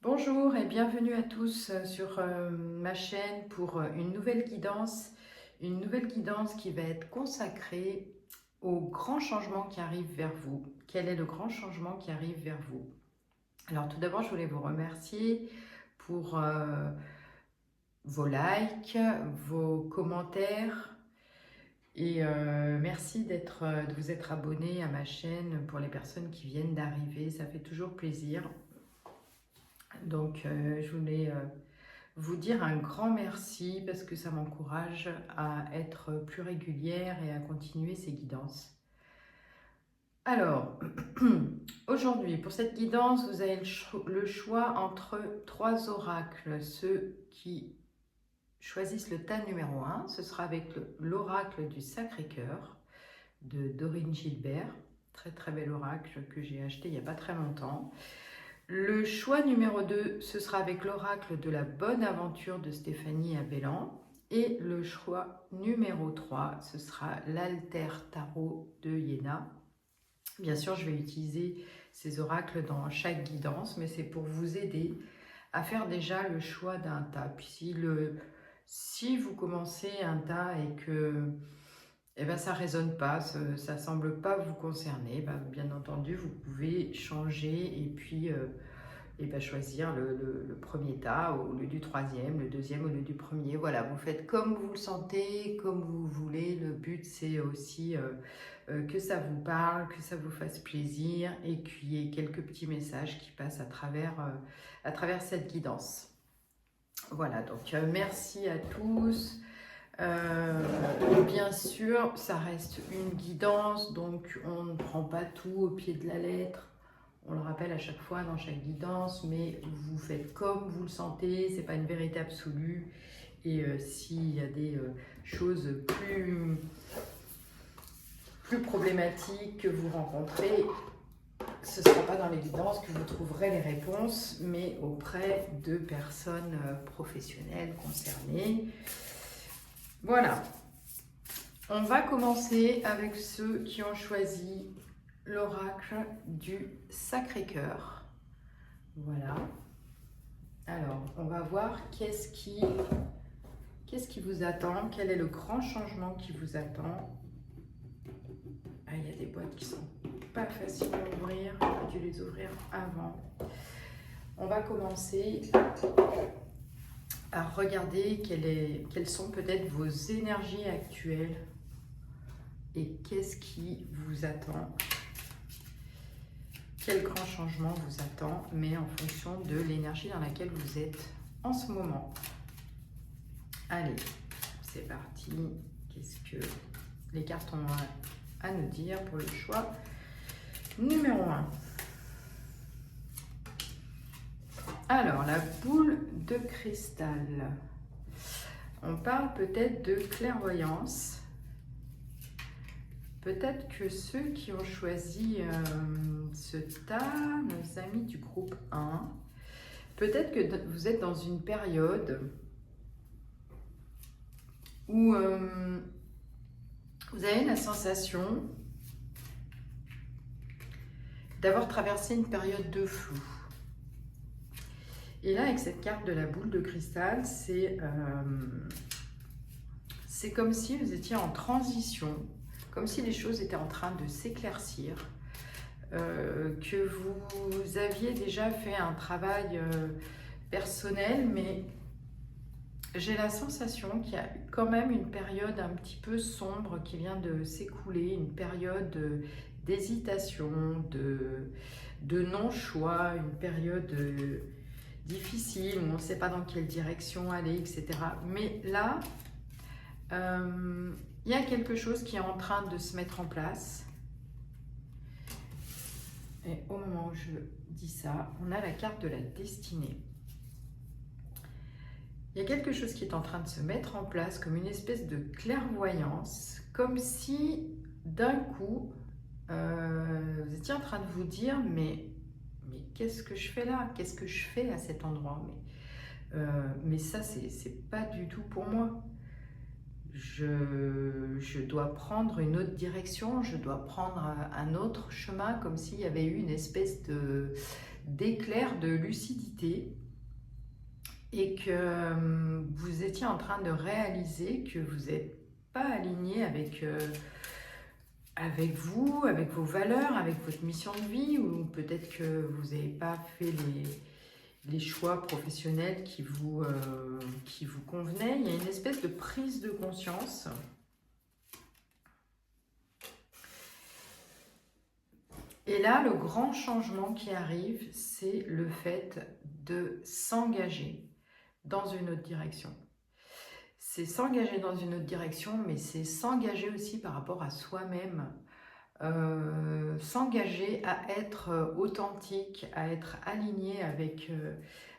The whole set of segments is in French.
Bonjour et bienvenue à tous sur ma chaîne pour une nouvelle guidance qui va être consacrée au grand changement qui arrive vers vous. Quel est le grand changement qui arrive vers vous? Alors tout d'abord, je voulais vous remercier pour vos likes, vos commentaires et merci de vous être abonné à ma chaîne pour les personnes qui viennent d'arriver. Ça fait toujours plaisir. Donc je voulais vous dire un grand merci parce que ça m'encourage à être plus régulière et à continuer ces guidances. Alors, aujourd'hui, pour cette guidance, vous avez le choix entre trois oracles. Ceux qui choisissent le tas numéro 1, ce sera avec l'oracle du Sacré-Cœur de Dorine Gilbert. Très très bel oracle que j'ai acheté il n'y a pas très longtemps. Le choix numéro 2, ce sera avec l'oracle de la bonne aventure de Stéphanie Abellan. Et le choix numéro 3, ce sera l'Alter Tarot de Yéna. Bien sûr, je vais utiliser ces oracles dans chaque guidance, mais c'est pour vous aider à faire déjà le choix d'un tas. Puis si vous commencez un tas et que ça ne résonne pas, ça ne semble pas vous concerner, bien entendu, vous pouvez changer et puis choisir le premier tas au lieu du troisième, le deuxième au lieu du premier. Voilà, vous faites comme vous le sentez, comme vous voulez. Le but, c'est aussi que ça vous parle, que ça vous fasse plaisir et qu'il y ait quelques petits messages qui passent à travers cette guidance. Voilà, donc merci à tous. Bien sûr, ça reste une guidance, donc on ne prend pas tout au pied de la lettre. On le rappelle à chaque fois dans chaque guidance, mais vous faites comme vous le sentez, c'est pas une vérité absolue. Et s'il y a des choses plus problématiques que vous rencontrez, ce ne sera pas dans les guidances que vous trouverez les réponses, mais auprès de personnes professionnelles concernées. Voilà. On va commencer avec ceux qui ont choisi l'oracle du Sacré-Cœur. Voilà. Alors, on va voir qu'est-ce qui vous attend, quel est le grand changement qui vous attend. Ah, il y a des boîtes qui sont pas faciles à ouvrir, j'ai dû les ouvrir avant. On va commencer à regarder quelles sont peut-être vos énergies actuelles et qu'est-ce qui vous attend. Quel grand changement vous attend, mais en fonction de l'énergie dans laquelle vous êtes en ce moment. Allez, c'est parti. Qu'est-ce que les cartes ont à nous dire pour le choix numéro 1? Alors, la boule de cristal. On parle peut-être de clairvoyance. Peut-être que ceux qui ont choisi ce tas, nos amis du groupe 1, peut-être que vous êtes dans une période où vous avez la sensation d'avoir traversé une période de flou. Et là, avec cette carte de la boule de cristal, c'est comme si vous étiez en transition, comme si les choses étaient en train de s'éclaircir, que vous aviez déjà fait un travail personnel, mais j'ai la sensation qu'il y a quand même une période un petit peu sombre qui vient de s'écouler, une période d'hésitation, de non-choix, une période difficile où on ne sait pas dans quelle direction aller, etc. Mais là, il y a quelque chose qui est en train de se mettre en place. Et au moment où je dis ça, on a la carte de la destinée. Il y a quelque chose qui est en train de se mettre en place comme une espèce de clairvoyance, comme si d'un coup, vous étiez en train de vous dire mais qu'est-ce que je fais là? Qu'est-ce que je fais à cet endroit? Mais ça, c'est pas du tout pour moi. Je dois prendre une autre direction, je dois prendre un autre chemin, comme s'il y avait eu une espèce d'éclair, de lucidité, et que vous étiez en train de réaliser que vous n'êtes pas aligné avec, avec vous, avec vos valeurs, avec votre mission de vie, ou peut-être que vous n'avez pas fait les choix professionnels qui vous convenaient. Il y a une espèce de prise de conscience. Et là, le grand changement qui arrive, c'est le fait de s'engager dans une autre direction. C'est s'engager dans une autre direction, mais c'est s'engager aussi par rapport à soi-même. S'engager à être authentique, à être aligné avec,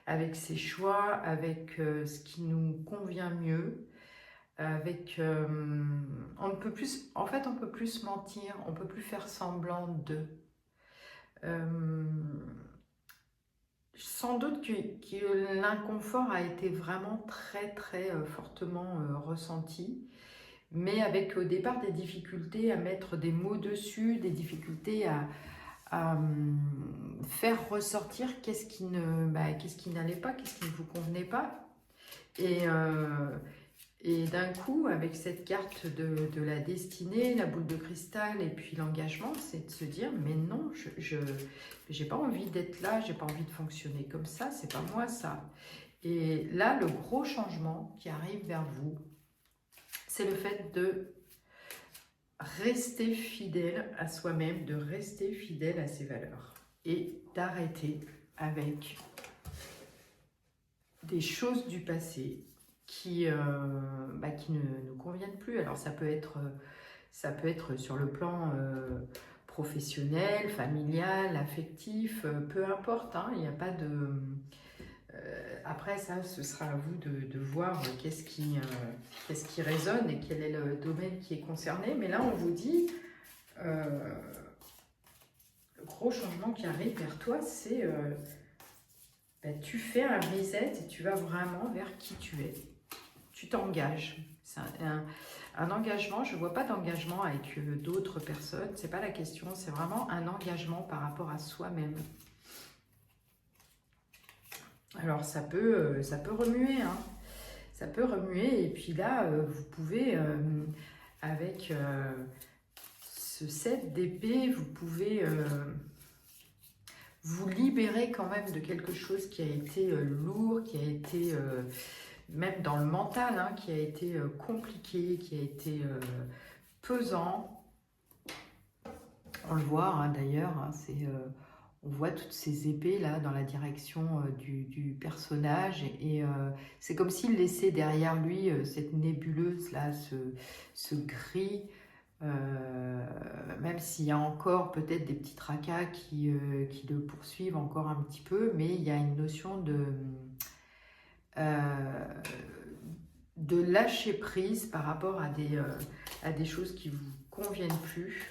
avec ses choix, avec ce qui nous convient mieux. Avec, on ne peut plus, en fait, on peut plus mentir, on peut plus faire semblant de. Sans doute que l'inconfort a été vraiment très fortement ressenti, mais avec au départ des difficultés à mettre des mots dessus, des difficultés à faire ressortir qu'est-ce qui n'allait pas, qu'est-ce qui ne vous convenait pas. Et d'un coup, avec cette carte de la destinée, la boule de cristal et puis l'engagement, c'est de se dire, mais non, je n'ai pas envie d'être là, j'ai pas envie de fonctionner comme ça, c'est pas moi ça. Et là, le gros changement qui arrive vers vous, c'est le fait de rester fidèle à soi-même, de rester fidèle à ses valeurs et d'arrêter avec des choses du passé qui ne nous conviennent plus. Alors ça peut être sur le plan professionnel, familial, affectif, peu importe, hein, il n'y a pas de... après ça, ce sera à vous de voir qu'est-ce qui résonne et quel est le domaine qui est concerné. Mais là, on vous dit, le gros changement qui arrive vers toi, c'est tu fais un reset et tu vas vraiment vers qui tu es. Tu t'engages. C'est un engagement, je ne vois pas d'engagement avec d'autres personnes, c'est pas la question, c'est vraiment un engagement par rapport à soi-même. Alors ça peut remuer, hein. Ça peut remuer, et puis là, vous pouvez, avec ce 7 d'épée, vous pouvez vous libérer quand même de quelque chose qui a été lourd, qui a été... même dans le mental, hein, qui a été compliqué, qui a été pesant. On le voit hein, d'ailleurs, hein, on voit toutes ces épées là dans la direction du personnage, et c'est comme s'il laissait derrière lui cette nébuleuse là, ce gris, même s'il y a encore peut-être des petits tracas qui le poursuivent encore un petit peu, mais il y a une notion de lâcher prise par rapport à des choses qui ne vous conviennent plus,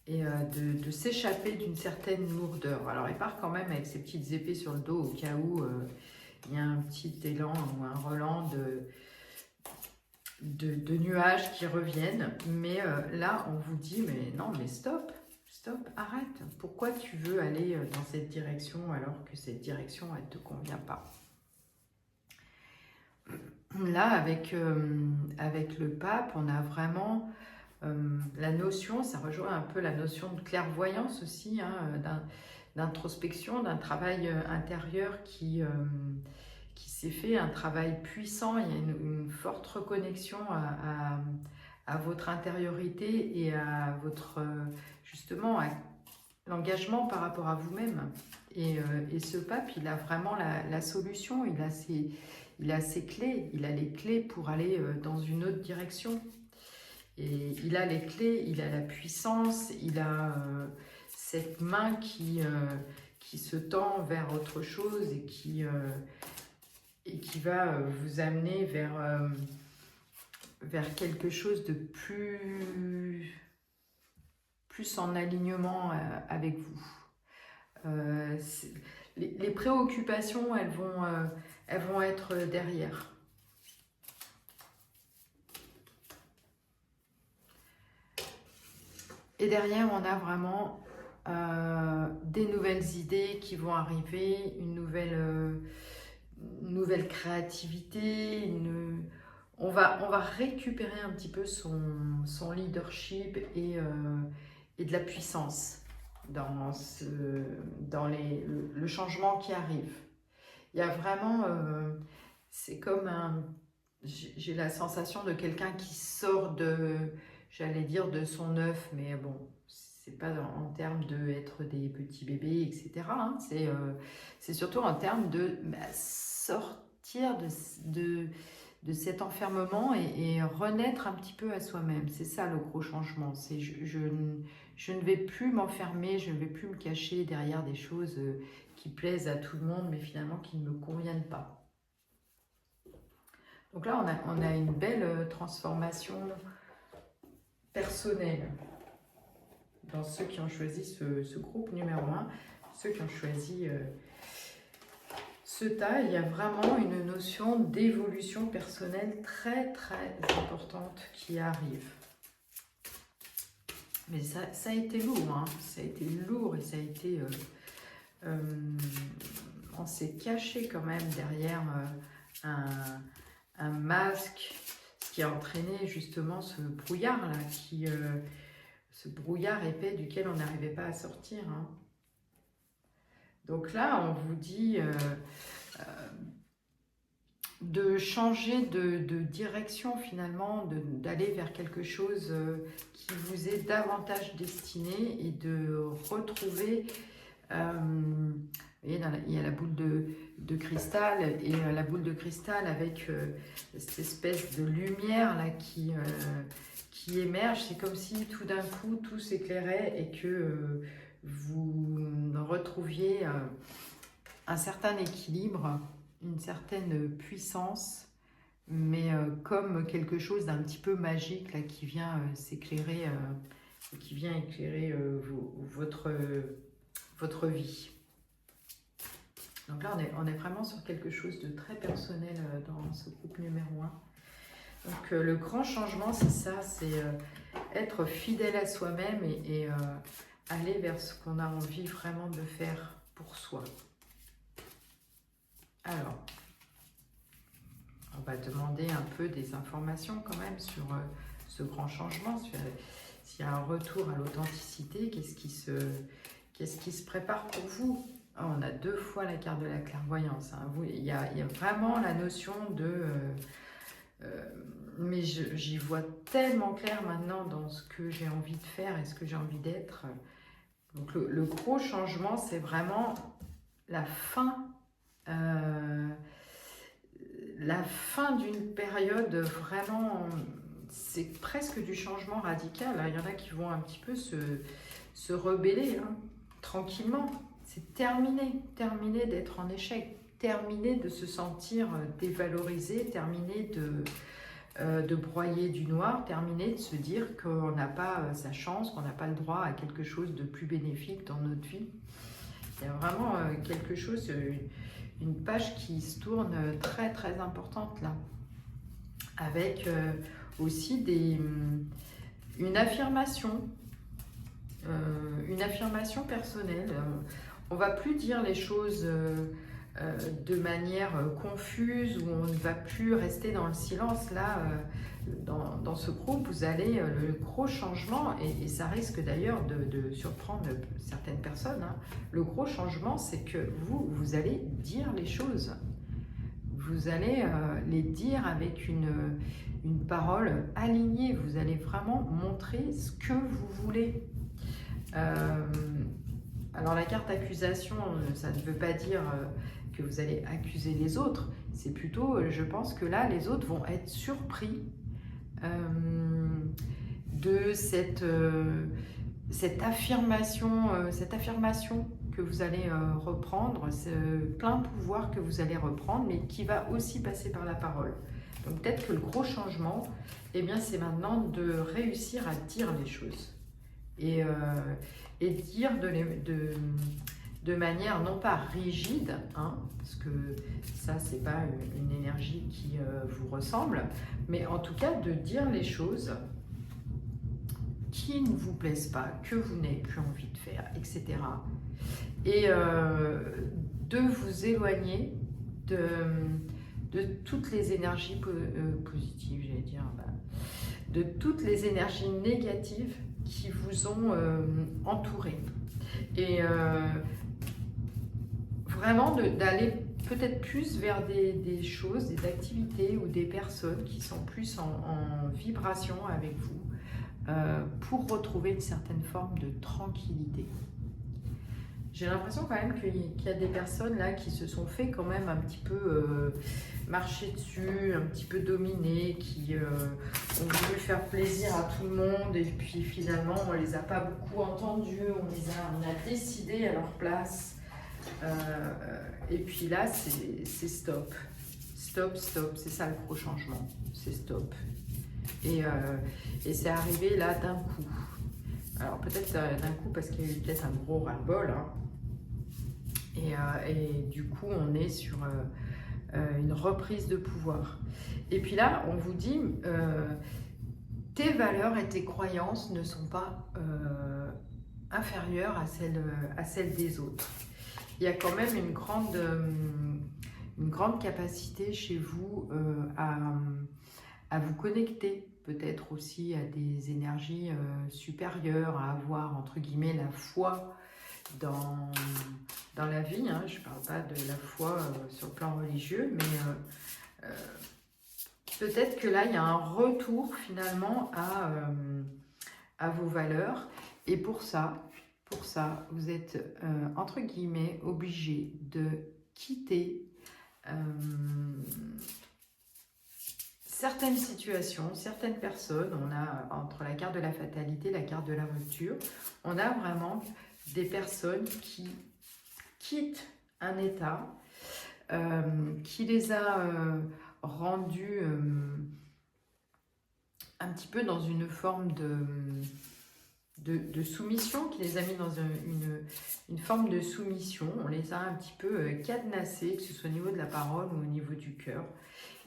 et de s'échapper d'une certaine lourdeur. Alors il part quand même avec ses petites épées sur le dos au cas où il y a un petit élan ou un relent de nuages qui reviennent, mais là on vous dit mais non, mais stop, arrête, pourquoi tu veux aller dans cette direction alors que cette direction elle ne te convient pas. Là, avec le pape, on a vraiment la notion, ça rejoint un peu la notion de clairvoyance aussi, hein, d'introspection, d'un travail intérieur qui s'est fait, un travail puissant. Il y a une forte reconnexion à votre intériorité et à votre, justement, à l'engagement par rapport à vous-même. Et ce pape, il a vraiment la solution, il a ses clés, il a les clés pour aller dans une autre direction. Et il a les clés, il a la puissance, il a cette main qui se tend vers autre chose et qui va vous amener vers quelque chose de plus en alignement avec vous. Les préoccupations, elles vont être derrière. Et derrière, on a vraiment des nouvelles idées qui vont arriver, une nouvelle créativité, on va récupérer un petit peu son leadership et de la puissance dans le changement qui arrive. Il y a vraiment, c'est comme j'ai la sensation de quelqu'un qui sort j'allais dire de son œuf, mais bon, c'est pas en termes d'être des petits bébés, etc. hein. C'est surtout en termes de sortir de cet enfermement et renaître un petit peu à soi-même. C'est ça le gros changement. C'est je ne vais plus m'enfermer, je ne vais plus me cacher derrière des choses qui plaisent à tout le monde, mais finalement qui ne me conviennent pas. Donc là, on a une belle transformation personnelle dans ceux qui ont choisi ce groupe numéro 1, ceux qui ont choisi ce tas. Il y a vraiment une notion d'évolution personnelle très très importante qui arrive. Mais ça a été lourd, hein. Ça a été lourd et ça a été... on s'est caché quand même derrière un masque, ce qui a entraîné justement ce brouillard là, ce brouillard épais duquel on n'arrivait pas à sortir. Hein. Donc là, on vous dit de changer de direction finalement, d'aller vers quelque chose qui vous est davantage destiné et de retrouver... il y a la boule de cristal et la boule de cristal avec cette espèce de lumière là qui émerge. C'est comme si tout d'un coup tout s'éclairait et que vous retrouviez un certain équilibre, une certaine puissance, mais comme quelque chose d'un petit peu magique là, qui vient s'éclairer, qui vient éclairer votre vie. Donc là, on est vraiment sur quelque chose de très personnel dans ce groupe numéro 1. Donc le grand changement, c'est ça, c'est être fidèle à soi-même et aller vers ce qu'on a envie vraiment de faire pour soi. Alors, on va demander un peu des informations quand même sur ce grand changement, s'il y a un retour à l'authenticité, qu'est-ce qui se prépare pour vous. On a 2 fois la carte de la clairvoyance. Hein. Il y a vraiment la notion de... mais j'y vois tellement clair maintenant dans ce que j'ai envie de faire et ce que j'ai envie d'être. Donc le gros changement, c'est vraiment la fin d'une période vraiment... C'est presque du changement radical. Hein. Il y en a qui vont un petit peu se rebeller hein, tranquillement. C'est terminé d'être en échec, terminé de se sentir dévalorisé, terminé de broyer du noir, terminé de se dire qu'on n'a pas sa chance, qu'on n'a pas le droit à quelque chose de plus bénéfique dans notre vie. Il y a vraiment quelque chose, une page qui se tourne très très importante là, avec aussi une affirmation personnelle. On ne va plus dire les choses de manière confuse, où on ne va plus rester dans le silence. Là, dans ce groupe, vous allez le gros changement, et ça risque d'ailleurs de surprendre certaines personnes. Hein. Le gros changement, c'est que vous allez dire les choses. Vous allez les dire avec une parole alignée. Vous allez vraiment montrer ce que vous voulez. Alors la carte accusation, ça ne veut pas dire que vous allez accuser les autres. C'est plutôt, je pense que là, les autres vont être surpris de cette affirmation que vous allez reprendre, ce plein pouvoir que vous allez reprendre, mais qui va aussi passer par la parole. Donc peut-être que le gros changement, eh bien, c'est maintenant de réussir à dire les choses. Et dire de manière non pas rigide, hein, parce que ça, c'est pas une énergie qui vous ressemble, mais en tout cas de dire les choses qui ne vous plaisent pas, que vous n'avez plus envie de faire, etc. Et de vous éloigner de toutes les énergies positives, j'allais dire, de toutes les énergies négatives qui vous ont entouré. Et vraiment d'aller peut-être plus vers des choses, des activités ou des personnes qui sont plus en vibration avec vous pour retrouver une certaine forme de tranquillité. J'ai l'impression quand même qu'il y a des personnes là qui se sont fait quand même un petit peu marcher dessus, un petit peu dominer, qui ont voulu faire plaisir à tout le monde et puis finalement on les a pas beaucoup entendus, on a décidé à leur place. Et puis là c'est stop. Stop, stop, c'est ça le gros changement, c'est stop. Et c'est arrivé là d'un coup. Alors peut-être d'un coup parce qu'il y a eu peut-être un gros ras-le-bol, hein. Et du coup on est sur une reprise de pouvoir. Et puis là on vous dit tes valeurs et tes croyances ne sont pas inférieures à celles des autres. Il y a quand même une grande capacité chez vous à vous connecter peut-être aussi à des énergies supérieures, à avoir entre guillemets la foi dans la vie, hein. Je ne parle pas de la foi sur le plan religieux, mais peut-être que là il y a un retour finalement à vos valeurs, et pour ça vous êtes entre guillemets obligé de quitter certaines situations, certaines personnes. On a entre la carte de la fatalité, la carte de la rupture, on a vraiment des personnes qui quittent un état qui les a rendus un petit peu dans une forme de soumission, qui les a mis dans une forme de soumission. On les a un petit peu cadenassés, que ce soit au niveau de la parole ou au niveau du cœur.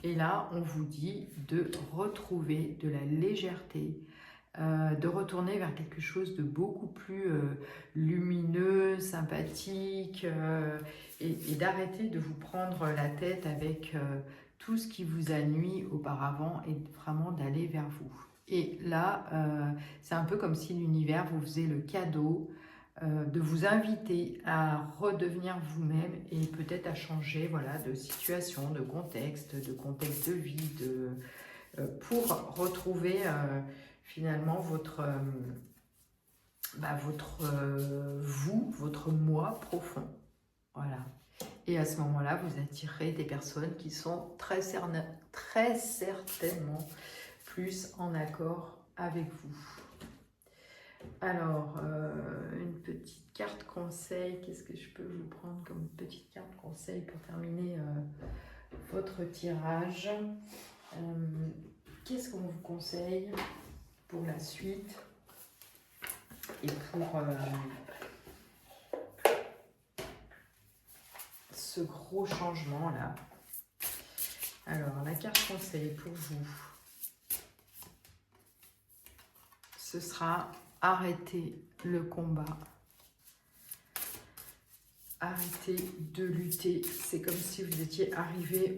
Et là, on vous dit de retrouver de la légèreté, de retourner vers quelque chose de beaucoup plus lumineux, sympathique, et d'arrêter de vous prendre la tête avec tout ce qui vous a nui auparavant, et vraiment d'aller vers vous. Et là, c'est un peu comme si l'univers vous faisait le cadeau de vous inviter à redevenir vous-même et peut-être à changer, voilà, de situation, de contexte de vie, pour retrouver finalement votre vous, votre moi profond. Voilà. Et à ce moment-là, vous attirez des personnes qui sont très certainement plus en accord avec vous. Alors, une petite carte conseil. Qu'est-ce que je peux vous prendre comme petite carte conseil pour terminer votre tirage? Qu'est-ce qu'on vous conseille pour la suite et pour ce gros changement là? Alors, la carte conseil pour vous, ce sera arrêter le combat. Arrêtez de lutter. C'est comme si vous étiez arrivé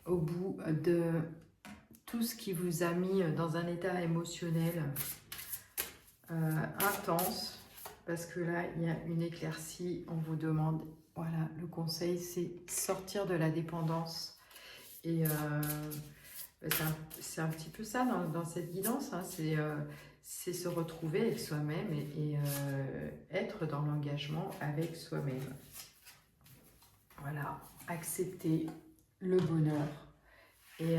au bout de tout ce qui vous a mis dans un état émotionnel intense, parce que là, il y a une éclaircie. On vous demande, voilà, le conseil, c'est sortir de la dépendance. Et c'est un petit peu ça dans cette guidance, hein. C'est se retrouver avec soi-même et être dans l'engagement avec soi-même. Voilà, accepter le bonheur. Et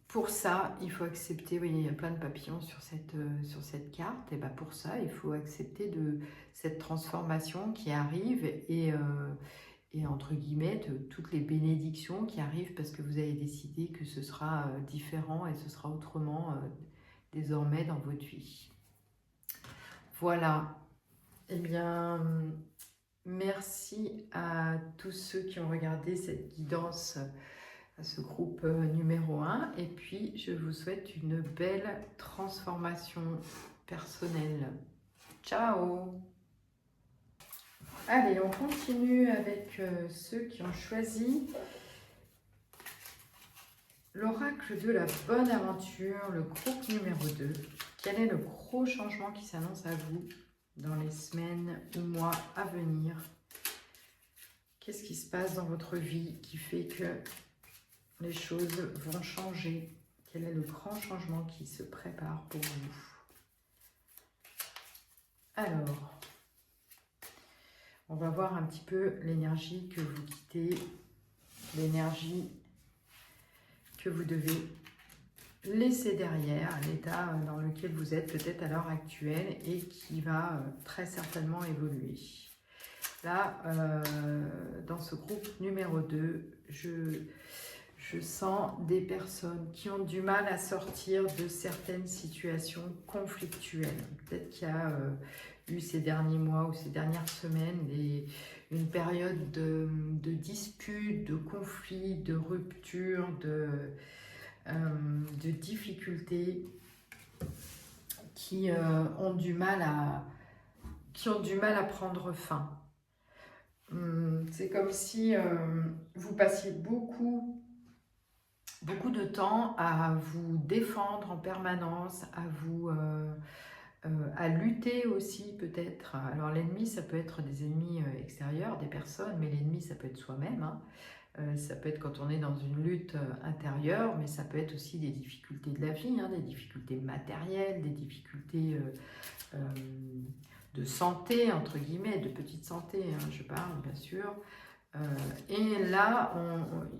pour ça, il faut accepter, oui, il y a plein de papillons sur cette carte, et ben pour ça, il faut accepter cette transformation qui arrive, et entre guillemets, toutes les bénédictions qui arrivent parce que vous avez décidé que ce sera différent et ce sera autrement désormais dans votre vie. Voilà. Eh bien, merci à tous ceux qui ont regardé cette guidance à ce groupe numéro 1. Et puis, je vous souhaite une belle transformation personnelle. Ciao! Allez, on continue avec ceux qui ont choisi l'oracle de la bonne aventure, le groupe numéro 2. Quel est le gros changement qui s'annonce à vous dans les semaines ou mois à venir? Qu'est-ce qui se passe dans votre vie qui fait que les choses vont changer? Quel est le grand changement qui se prépare pour vous? Alors, on va voir un petit peu l'énergie que vous quittez, l'énergie que vous devez laisser derrière, l'état dans lequel vous êtes peut-être à l'heure actuelle et qui va très certainement évoluer. Là, dans ce groupe numéro 2, je sens des personnes qui ont du mal à sortir de certaines situations conflictuelles. Peut-être qu'il y a eu ces derniers mois ou ces dernières semaines une période de disputes, de conflits, de ruptures, de difficultés qui ont du mal à prendre fin. C'est comme si vous passiez beaucoup de temps à vous défendre en permanence, à lutter aussi peut-être. Alors l'ennemi, ça peut être des ennemis extérieurs, des personnes, mais l'ennemi, ça peut être soi-même. Hein. Ça peut être quand on est dans une lutte intérieure, mais ça peut être aussi des difficultés de la vie, hein, des difficultés matérielles, des difficultés de santé, entre guillemets, de petite santé, hein, je parle bien sûr. Et là,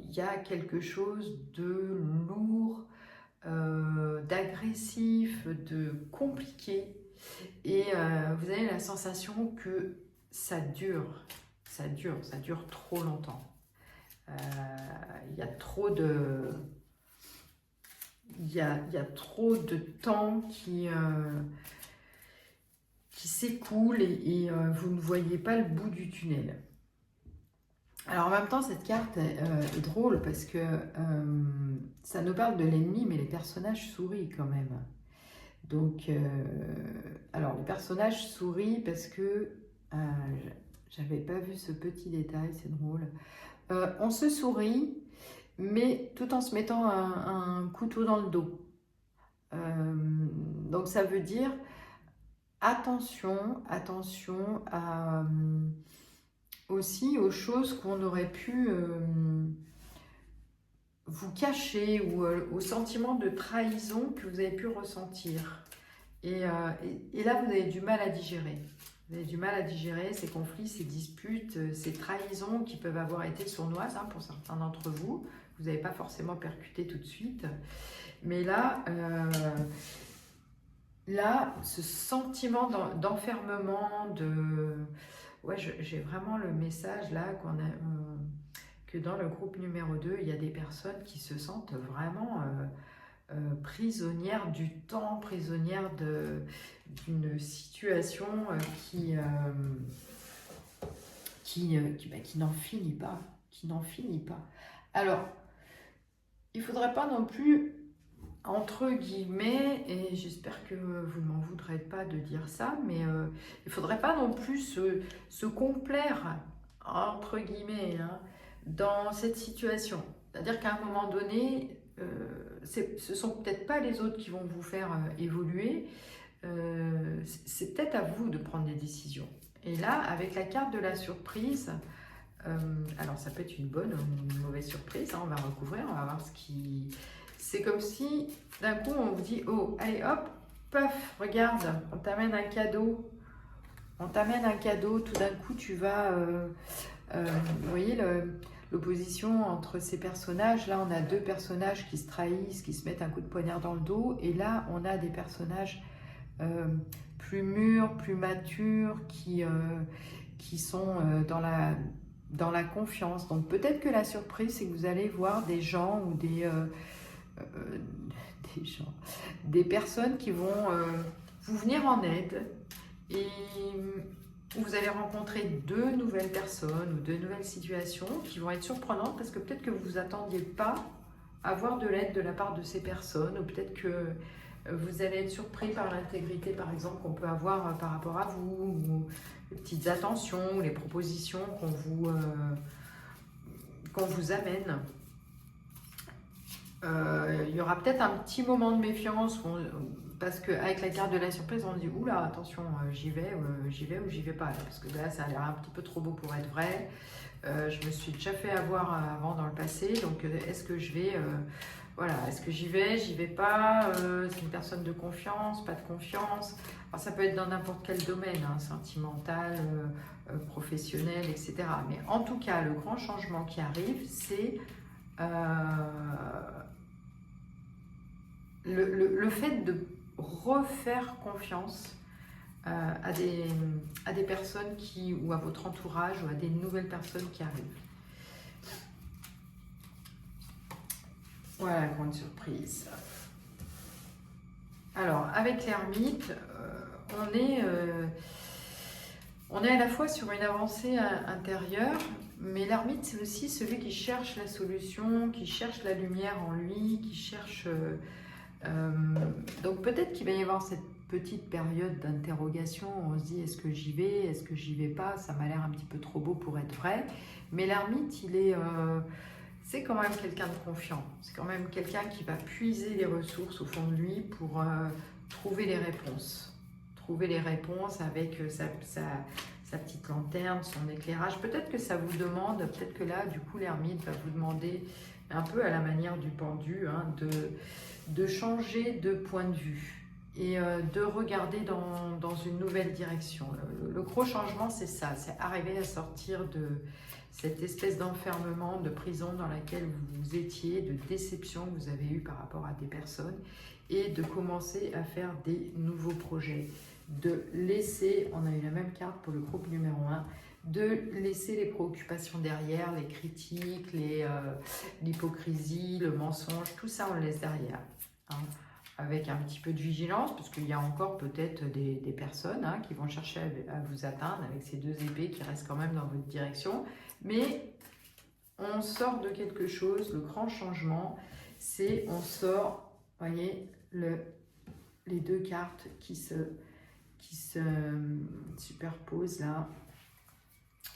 il y a quelque chose de lourd, d'agressif, de compliqué. Et vous avez la sensation que ça dure trop longtemps. Il y a trop de... Il y a trop de temps qui s'écoule et vous ne voyez pas le bout du tunnel. Alors en même temps, cette carte est drôle parce que ça nous parle de l'ennemi, mais les personnages sourient quand même. Donc, alors les personnages sourient parce que j'avais pas vu ce petit détail, c'est drôle. On se sourit, mais tout en se mettant un couteau dans le dos. Donc ça veut dire attention aussi aux choses qu'on aurait pu vous cacher ou au sentiment de trahison que vous avez pu ressentir. Et là, vous avez du mal à digérer. Vous avez du mal à digérer ces conflits, ces disputes, ces trahisons qui peuvent avoir été sournoises pour certains d'entre vous. Vous n'avez pas forcément percuté tout de suite. Mais là, ce sentiment d'enfermement, ouais, j'ai vraiment le message là que dans le groupe numéro 2, il y a des personnes qui se sentent vraiment prisonnières du temps, prisonnières d'une situation qui n'en finit pas, Alors, il ne faudrait pas non plus, entre guillemets, et j'espère que vous ne m'en voudrez pas de dire ça, mais il ne faudrait pas non plus se complaire, entre guillemets, hein, dans cette situation. C'est-à-dire qu'à un moment donné, ce ne sont peut-être pas les autres qui vont vous faire évoluer, c'est peut-être à vous de prendre des décisions. Et là, avec la carte de la surprise, alors ça peut être une bonne ou une mauvaise surprise, hein, on va recouvrir, on va voir ce qui... C'est comme si d'un coup on vous dit, oh, allez hop, paf, regarde, on t'amène un cadeau. Tout d'un coup tu vas... vous voyez l'opposition entre ces personnages. Là, on a deux personnages qui se trahissent, qui se mettent un coup de poignard dans le dos. Et là, on a des personnages plus mûrs, plus matures, qui sont dans la confiance. Donc, peut-être que la surprise, c'est que vous allez voir des gens ou des personnes qui vont vous venir en aide. Et où vous allez rencontrer deux nouvelles personnes ou deux nouvelles situations qui vont être surprenantes parce que peut-être que vous ne vous attendiez pas à avoir de l'aide de la part de ces personnes, ou peut-être que vous allez être surpris par l'intégrité, par exemple, qu'on peut avoir par rapport à vous, ou les petites attentions, ou les propositions qu'on vous amène. Il y aura peut-être un petit moment de méfiance parce qu'avec la carte de la surprise, on dit oula, attention, j'y vais ou j'y vais pas. Parce que là, ça a l'air un petit peu trop beau pour être vrai. Je me suis déjà fait avoir avant dans le passé, donc est-ce que je vais, voilà, est-ce que j'y vais pas, c'est une personne de confiance, pas de confiance. Alors, ça peut être dans n'importe quel domaine, hein, sentimental, professionnel, etc. Mais en tout cas, le grand changement qui arrive, c'est le fait de refaire confiance à des personnes ou à votre entourage, ou à des nouvelles personnes qui arrivent. Voilà, grande surprise. Alors, avec l'ermite, on est à la fois sur une avancée intérieure, mais l'ermite, c'est aussi celui qui cherche la solution, qui cherche la lumière en lui, qui cherche... donc peut-être qu'il va y avoir cette petite période d'interrogation, on se dit est-ce que j'y vais, est-ce que j'y vais pas, ça m'a l'air un petit peu trop beau pour être vrai. Mais l'ermite, c'est quand même quelqu'un de confiant, c'est quand même quelqu'un qui va puiser les ressources au fond de lui pour trouver les réponses. Trouver les réponses avec sa petite lanterne, son éclairage. Peut-être que ça vous demande, peut-être que là, du coup, l'ermite va vous demander, un peu à la manière du pendu, hein, de changer de point de vue et de regarder dans une nouvelle direction. Le gros changement, c'est ça, c'est arriver à sortir de cette espèce d'enfermement, de prison dans laquelle vous étiez, de déception que vous avez eue par rapport à des personnes, et de commencer à faire des nouveaux projets, de laisser, on a eu la même carte pour le groupe numéro 1, de laisser les préoccupations derrière, les critiques, l'hypocrisie, le mensonge, tout ça on le laisse derrière. Hein, avec un petit peu de vigilance, parce qu'il y a encore peut-être des personnes, hein, qui vont chercher à vous atteindre avec ces deux épées qui restent quand même dans votre direction. Mais on sort de quelque chose, le grand changement, c'est on sort, voyez, les deux cartes qui se superposent là.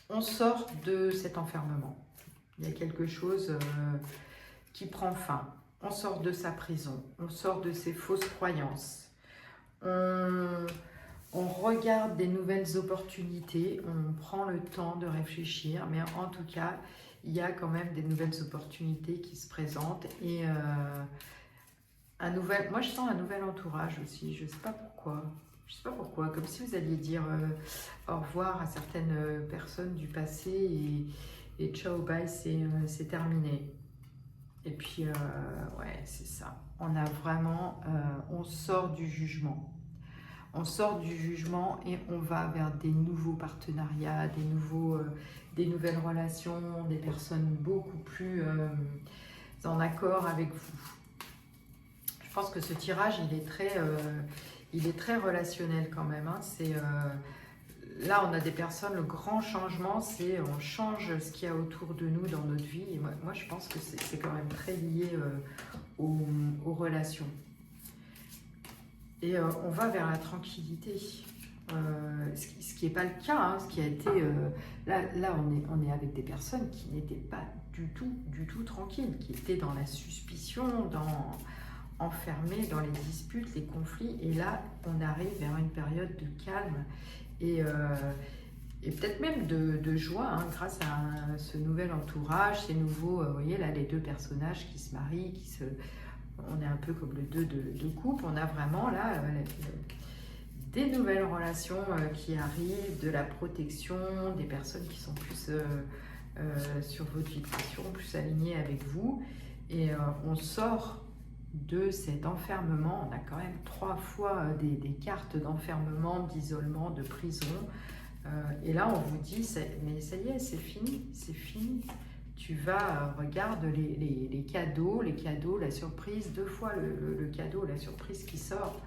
On sort de cet enfermement. Il y a quelque chose qui prend fin. On sort de sa prison, on sort de ses fausses croyances. On regarde des nouvelles opportunités, on prend le temps de réfléchir, mais en tout cas, il y a quand même des nouvelles opportunités qui se présentent et moi je sens un nouvel entourage aussi, je ne sais pas pourquoi. Je sais pas pourquoi, comme si vous alliez dire au revoir à certaines personnes du passé et ciao, bye, c'est terminé. Et puis, ouais, c'est ça. On a vraiment, on sort du jugement. On sort du jugement et on va vers des nouveaux partenariats, des nouvelles relations, des personnes beaucoup plus en accord avec vous. Je pense que ce tirage, il est très relationnel quand même. Hein. Là, on a des personnes, le grand changement, c'est on change ce qu'il y a autour de nous dans notre vie. Et moi je pense que c'est quand même très lié aux relations. Et on va vers la tranquillité. Ce qui n'est pas le cas, hein, ce qui a été... là on est avec des personnes qui n'étaient pas du tout tranquilles, qui étaient dans la suspicion, enfermées dans les disputes, les conflits. Et là, on arrive vers une période de calme et peut-être même de joie, hein, grâce à ce nouvel entourage, ces nouveaux, vous voyez là les deux personnages qui se marient, on est un peu comme le deux de couple, on a vraiment là des nouvelles relations qui arrivent, de la protection, des personnes qui sont plus sur votre vibration, plus alignées avec vous, et on sort de cet enfermement. On a quand même 3 fois des cartes d'enfermement, d'isolement, de prison. Et là, on vous dit, mais ça y est, c'est fini. Tu vas, regarde les cadeaux, la surprise, 2 fois le cadeau, la surprise qui sort.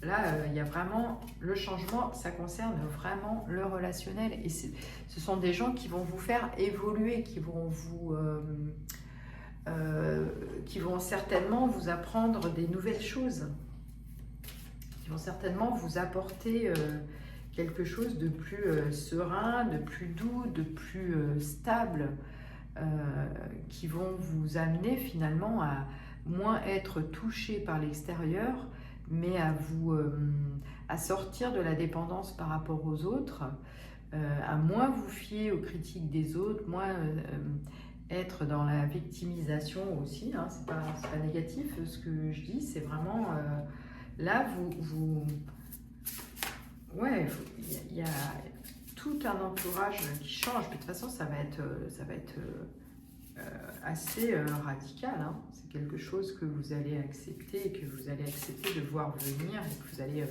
Là, il y a vraiment le changement, ça concerne vraiment le relationnel. Et ce sont des gens qui vont vous faire évoluer, qui vont certainement vous apprendre des nouvelles choses, qui vont certainement vous apporter quelque chose de plus serein, de plus doux, de plus stable, qui vont vous amener finalement à moins être touché par l'extérieur, mais à sortir de la dépendance par rapport aux autres, à moins vous fier aux critiques des autres, moins être dans la victimisation aussi, hein, c'est pas négatif ce que je dis, c'est vraiment là ouais, il y a tout un entourage qui change, mais de toute façon ça va être assez radical, hein. C'est quelque chose que vous allez accepter et que vous allez accepter de voir venir et que vous allez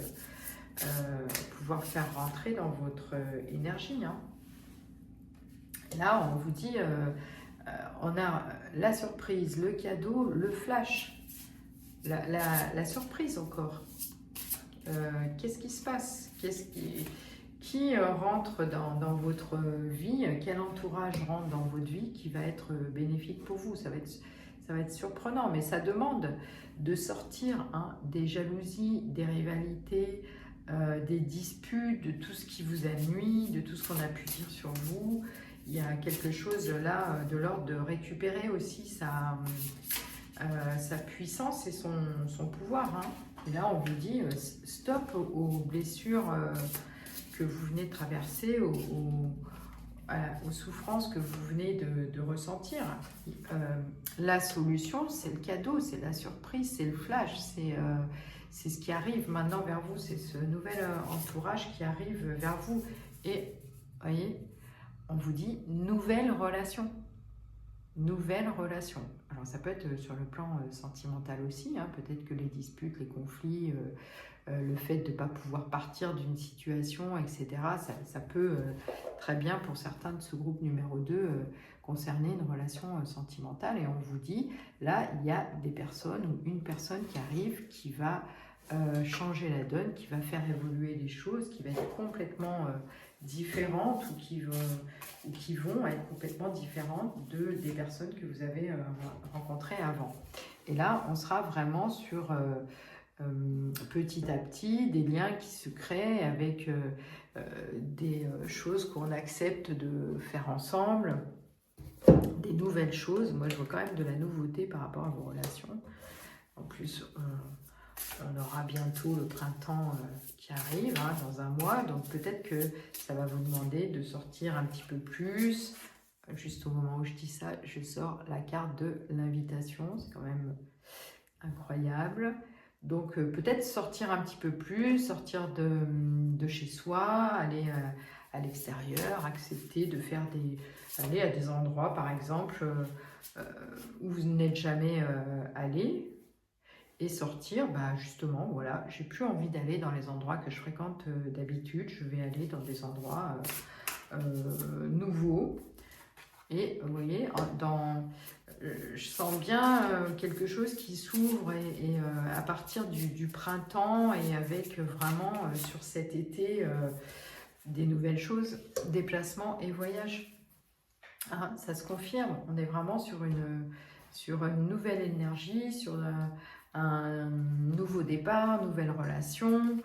pouvoir faire rentrer dans votre énergie, hein. Là, on vous dit, on a la surprise, le cadeau, le flash, la surprise encore. Qu'est-ce qui se passe? Qui rentre dans votre vie? Quel entourage rentre dans votre vie qui va être bénéfique pour vous? Ça va être surprenant, mais ça demande de sortir, hein, des jalousies, des rivalités, des disputes, de tout ce qui vous a nui, de tout ce qu'on a pu dire sur vous. Il y a quelque chose là de l'ordre de récupérer aussi sa puissance et son pouvoir, hein. Et là, on vous dit stop aux blessures que vous venez de traverser, aux souffrances que vous venez de ressentir. La solution, c'est le cadeau, c'est la surprise, c'est le flash, c'est ce qui arrive maintenant vers vous, c'est ce nouvel entourage qui arrive vers vous. Et, vous voyez, on vous dit nouvelle relation. Nouvelle relation. Alors ça peut être sur le plan sentimental aussi, hein, peut-être que les disputes, les conflits, le fait de ne pas pouvoir partir d'une situation, etc., ça peut très bien pour certains de ce groupe numéro 2 concerner une relation sentimentale. Et on vous dit, là, il y a des personnes ou une personne qui arrive, qui va changer la donne, qui va faire évoluer les choses, qui va être complètement différente ou qui vont être complètement différentes des personnes que vous avez rencontrées avant. Et là, on sera vraiment sur petit à petit des liens qui se créent avec des choses qu'on accepte de faire ensemble, des nouvelles choses. Moi, je vois quand même de la nouveauté par rapport à vos relations. En plus, on aura bientôt le printemps qui arrive, hein, dans un mois, donc peut-être que ça va vous demander de sortir un petit peu plus. Juste au moment où je dis ça, je sors la carte de l'invitation, c'est quand même incroyable. Donc peut-être sortir un petit peu plus, sortir de chez soi, aller à l'extérieur, accepter de faire aller à des endroits par exemple où vous n'êtes jamais allé. Et sortir, bah justement, voilà, j'ai plus envie d'aller dans les endroits que je fréquente d'habitude. Je vais aller dans des endroits nouveaux. Et vous voyez, je sens bien quelque chose qui s'ouvre et à partir du printemps et avec vraiment sur cet été des nouvelles choses, déplacements et voyages. Ah, ça se confirme, on est vraiment sur une nouvelle énergie, sur un nouveau départ, nouvelle relation,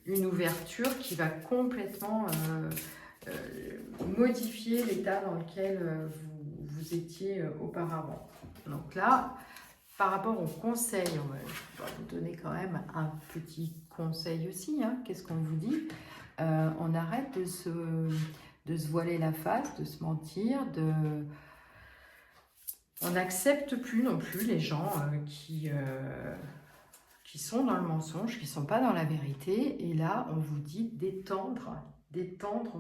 une ouverture qui va complètement modifier l'état dans lequel vous étiez auparavant. Donc là, par rapport au conseil, je vais vous donner quand même un petit conseil aussi, hein. Qu'est-ce qu'on vous dit? On arrête de se voiler la face, de se mentir, on n'accepte plus non plus les gens qui sont dans le mensonge, qui ne sont pas dans la vérité. Et là, on vous dit d'étendre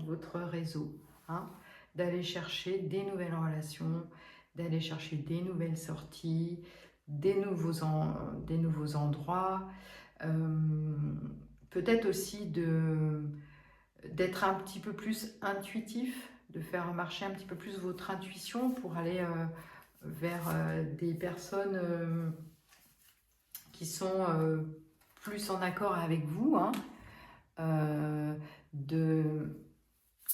votre réseau, hein, d'aller chercher des nouvelles relations, d'aller chercher des nouvelles sorties, des nouveaux endroits, peut-être aussi d'être un petit peu plus intuitif, de faire marcher un petit peu plus votre intuition pour aller vers des personnes qui sont plus en accord avec vous, hein, de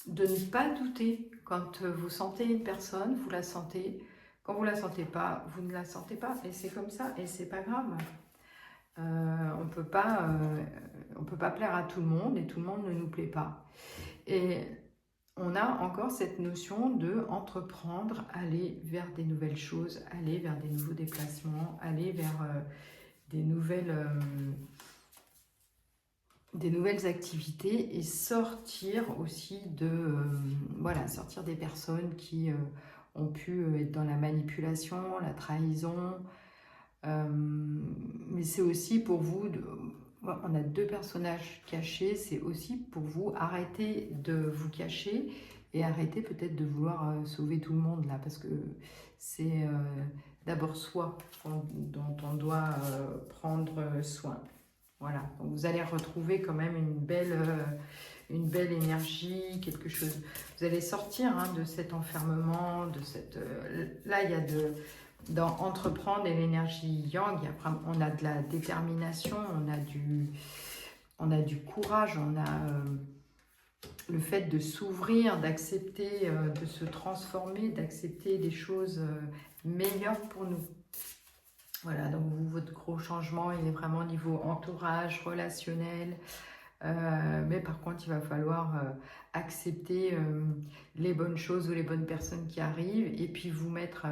ne pas douter. Quand vous sentez une personne, vous la sentez. Quand vous ne la sentez pas, vous ne la sentez pas. Et c'est comme ça, et c'est pas grave. On peut pas plaire à tout le monde, et tout le monde ne nous plaît pas. Et on a encore cette notion de entreprendre, aller vers des nouvelles choses, aller vers des nouveaux déplacements, aller vers des nouvelles activités et sortir aussi de voilà, sortir des personnes qui ont pu être dans la manipulation, la trahison. Mais c'est aussi pour vous on a 2 personnages cachés, c'est aussi pour vous arrêter de vous cacher et arrêter peut-être de vouloir sauver tout le monde là, parce que c'est d'abord soi dont on doit prendre soin. Voilà, donc vous allez retrouver quand même une belle énergie, quelque chose. Vous allez sortir hein, de cet enfermement, de cette. Là, il y a dans entreprendre et l'énergie yang, on a de la détermination, on a du courage, on a le fait de s'ouvrir, d'accepter, de se transformer, d'accepter des choses meilleures pour nous. Voilà, donc vous, votre gros changement, il est vraiment au niveau entourage, relationnel. Mais par contre, il va falloir accepter les bonnes choses ou les bonnes personnes qui arrivent et puis vous mettre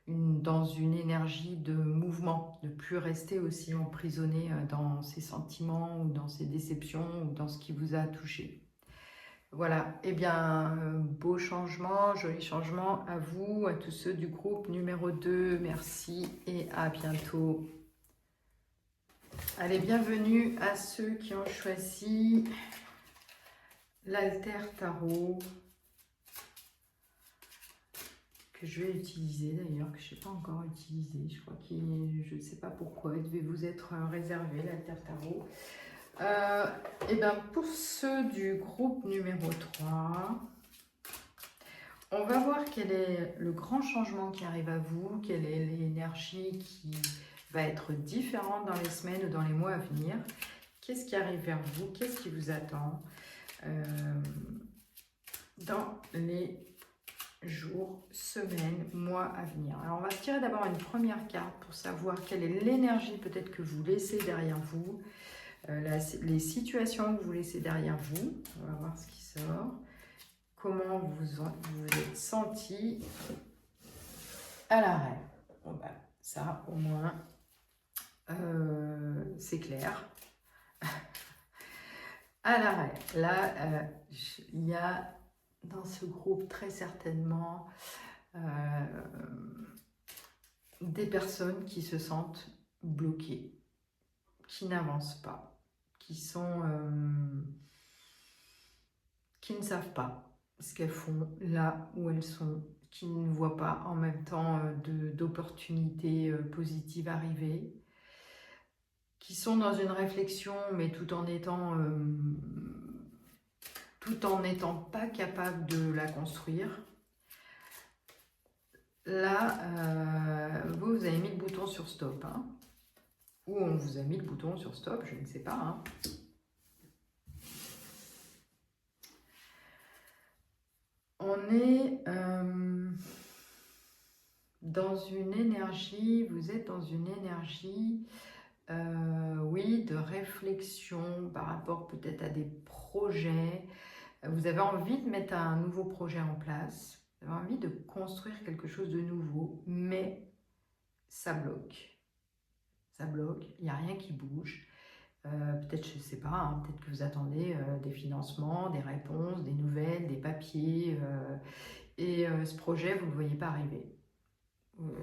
dans une énergie de mouvement, de plus rester aussi emprisonné dans ses sentiments ou dans ses déceptions ou dans ce qui vous a touché. Voilà, eh bien, beau changement, joli changement à vous, à tous ceux du groupe numéro 2, merci et à bientôt. Allez, bienvenue à ceux qui ont choisi l'Alter Tarot, que je vais utiliser d'ailleurs, que je n'ai pas encore utilisé. Je crois je ne sais pas pourquoi, il devait vous être réservé l'Alter Tarot. Et bien pour ceux du groupe numéro 3, on va voir quel est le grand changement qui arrive à vous, quelle est l'énergie qui va être différente dans les semaines ou dans les mois à venir. Qu'est-ce qui arrive vers vous? Qu'est-ce qui vous attend dans les jours, semaines, mois à venir? Alors on va tirer d'abord une première carte pour savoir quelle est l'énergie peut-être que vous laissez derrière vous, les situations que vous laissez derrière vous. On va voir ce qui sort. Comment vous êtes senti à l'arrêt. Bon, ben, ça au moins c'est clair. À l'arrêt, là il y a dans ce groupe très certainement des personnes qui se sentent bloquées, qui n'avancent pas, qui ne savent pas ce qu'elles font là où elles sont, qui ne voient pas en même temps d'opportunités positives arriver, qui sont dans une réflexion mais tout en étant pas capable de la construire. Là, vous avez mis le bouton sur stop, hein, ou on vous a mis le bouton sur stop, je ne sais pas. Hein. On est dans une énergie, vous êtes dans une énergie, oui, de réflexion par rapport peut-être à des projets. Vous avez envie de mettre un nouveau projet en place, vous avez envie de construire quelque chose de nouveau, mais ça bloque. Ça bloque, il n'y a rien qui bouge. Peut-être, je ne sais pas, hein, peut-être que vous attendez des financements, des réponses, des nouvelles, des papiers, et ce projet, vous ne le voyez pas arriver. Vous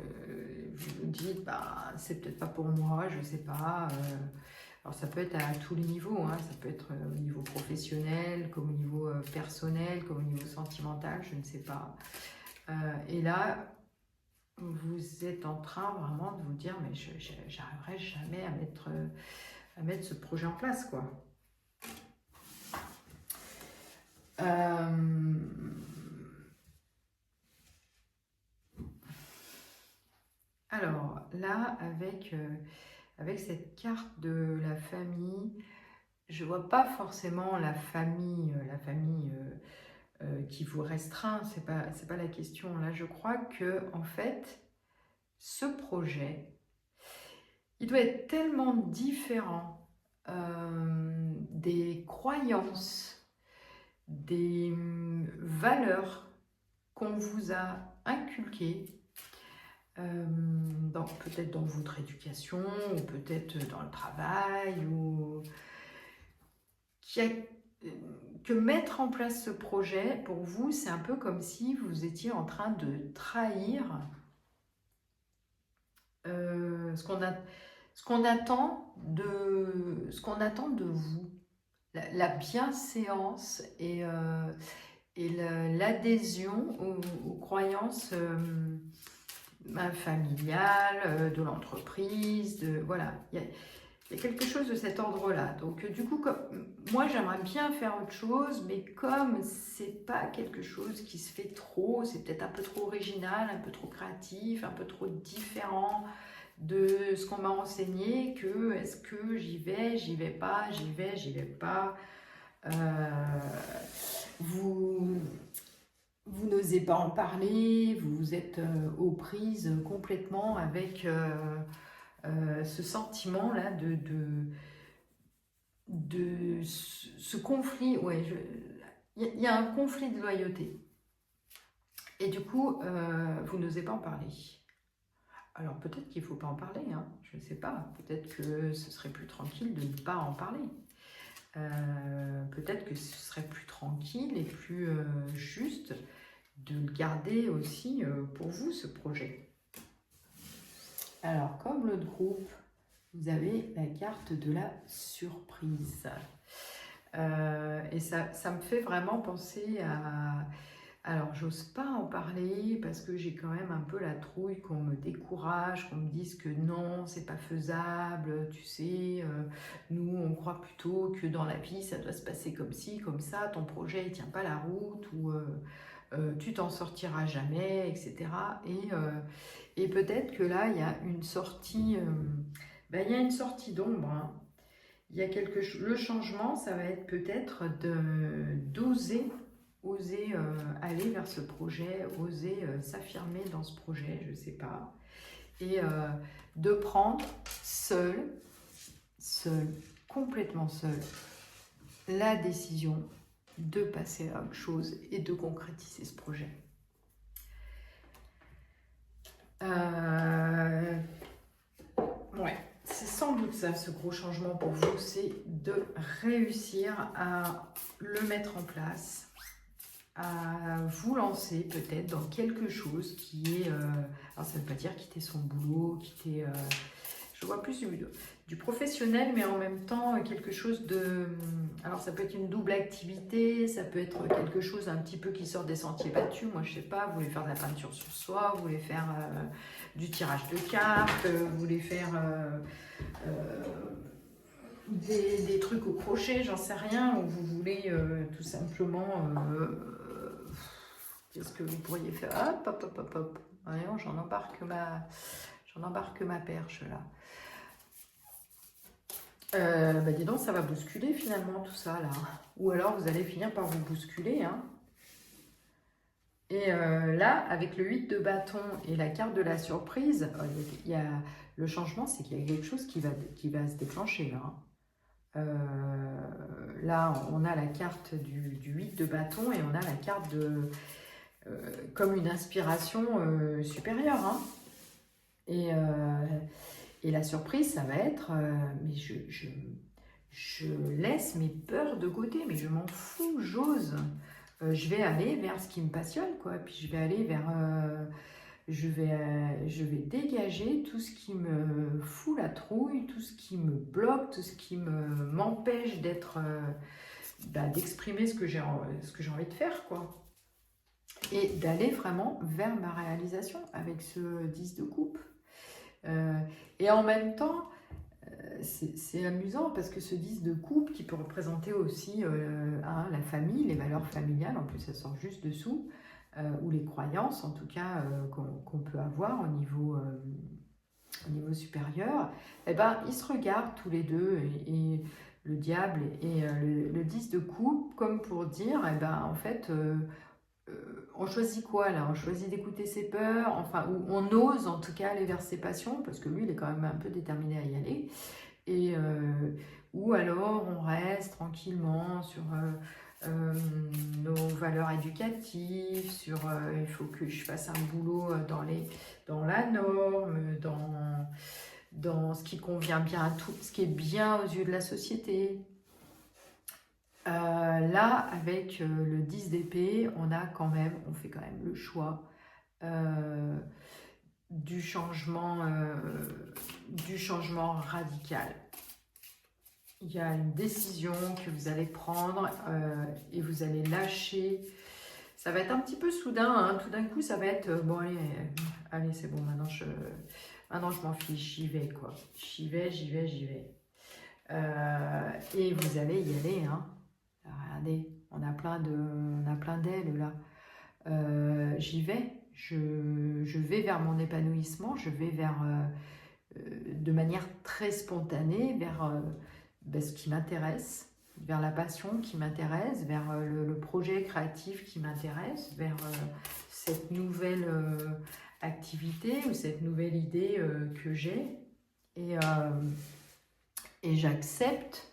vous dites, bah, c'est peut-être pas pour moi, je ne sais pas. Alors ça peut être à tous les niveaux, hein, ça peut être au niveau professionnel, comme au niveau personnel, comme au niveau sentimental, je ne sais pas. Et là, vous êtes en train vraiment de vous dire, mais j'arriverai jamais à mettre ce projet en place, quoi. Alors là, avec avec cette carte de la famille, je ne vois pas forcément la famille qui vous restreint, c'est pas la question. Là, je crois que en fait, ce projet, il doit être tellement différent des croyances, des valeurs qu'on vous a inculquées, peut-être dans votre éducation, ou peut-être dans le travail, ou que mettre en place ce projet, pour vous, c'est un peu comme si vous étiez en train de trahir ce qu'on attend de vous, la bienséance et l'adhésion aux croyances familiales, de l'entreprise, voilà. Il y a quelque chose de cet ordre-là. Donc du coup, moi j'aimerais bien faire autre chose, mais comme c'est pas quelque chose qui se fait trop, c'est peut-être un peu trop original, un peu trop créatif, un peu trop différent de ce qu'on m'a enseigné, que est-ce que j'y vais pas, j'y vais pas. Vous n'osez pas en parler, vous êtes aux prises complètement avec ce sentiment-là de ce conflit. Ouais, il y a un conflit de loyauté. Et du coup, vous n'osez pas en parler. Alors peut-être qu'il ne faut pas en parler, hein, je ne sais pas. Peut-être que ce serait plus tranquille de ne pas en parler. Peut-être que ce serait plus tranquille et plus juste de le garder aussi pour vous, ce projet. Alors, comme l'autre groupe, vous avez la carte de la surprise. Et ça me fait vraiment penser à... Alors, j'ose pas en parler parce que j'ai quand même un peu la trouille qu'on me décourage, qu'on me dise que non, c'est pas faisable, tu sais, nous, on croit plutôt que dans la vie, ça doit se passer comme ci, comme ça, ton projet, il tient pas la route, ou tu t'en sortiras jamais, etc. Et peut-être que là, il y a une sortie, il y a une sortie d'ombre, hein. Il y a le changement, ça va être peut-être d'oser aller vers ce projet, oser s'affirmer dans ce projet, je ne sais pas. Et de prendre seul, complètement seul, la décision de passer à autre chose et de concrétiser ce projet. Ouais, c'est sans doute ça, ce gros changement pour vous, c'est de réussir à le mettre en place, à vous lancer peut-être dans quelque chose qui est... alors ça ne veut pas dire quitter son boulot, quitter... je vois plus du professionnel, mais en même temps quelque chose de... Alors ça peut être une double activité, ça peut être quelque chose un petit peu qui sort des sentiers battus. Moi je sais pas, vous voulez faire de la peinture sur soi, vous voulez faire du tirage de cartes, vous voulez faire des trucs au crochet, j'en sais rien, ou vous voulez tout simplement... qu'est-ce que vous pourriez faire? Hop, hop, hop, hop, hop. Voyons, j'en embarque ma perche là. Dis donc, ça va bousculer finalement tout ça là. Ou alors vous allez finir par vous bousculer, hein. Et là, avec le 8 de bâton et la carte de la surprise, il y a, le changement, c'est qu'il y a quelque chose qui va se déclencher là, hein. Là, on a la carte du 8 de bâton et on a la carte de comme une inspiration supérieure, hein. Et la surprise, ça va être, mais je laisse mes peurs de côté, mais je m'en fous, j'ose. Je vais aller vers ce qui me passionne, quoi. Puis je vais aller vers... je vais dégager tout ce qui me fout la trouille, tout ce qui me bloque, tout ce qui m'empêche d'exprimer ce que j'ai envie de faire, quoi. Et d'aller vraiment vers ma réalisation avec ce 10 de coupe. Et en même temps, c'est amusant parce que ce 10 de coupe qui peut représenter aussi la famille, les valeurs familiales, en plus ça sort juste dessous, ou les croyances en tout cas qu'on peut avoir au niveau au niveau supérieur, eh ben, ils se regardent tous les deux, et le diable et le 10 de coupe, comme pour dire, eh ben, en fait, on choisit quoi là? On choisit d'écouter ses peurs, enfin, ou on ose en tout cas aller vers ses passions, parce que lui, il est quand même un peu déterminé à y aller, et, ou alors on reste tranquillement sur nos valeurs éducatives, sur il faut que je fasse un boulot dans la norme, dans ce qui convient bien à tout, ce qui est bien aux yeux de la société. Là, avec le 10 d'épée, on fait quand même le choix euh, du changement radical. Il y a une décision que vous allez prendre et vous allez lâcher. Ça va être un petit peu soudain, hein. Tout d'un coup, ça va être bon, allez, c'est bon, maintenant je m'en fiche, j'y vais, quoi. J'y vais. Et vous allez y aller, hein. Regardez, on a plein d'ailes là. J'y vais, je vais vers mon épanouissement, je vais vers, de manière très spontanée, vers ce qui m'intéresse, vers la passion qui m'intéresse, vers le projet créatif qui m'intéresse, vers cette nouvelle activité ou cette nouvelle idée que j'ai. Et j'accepte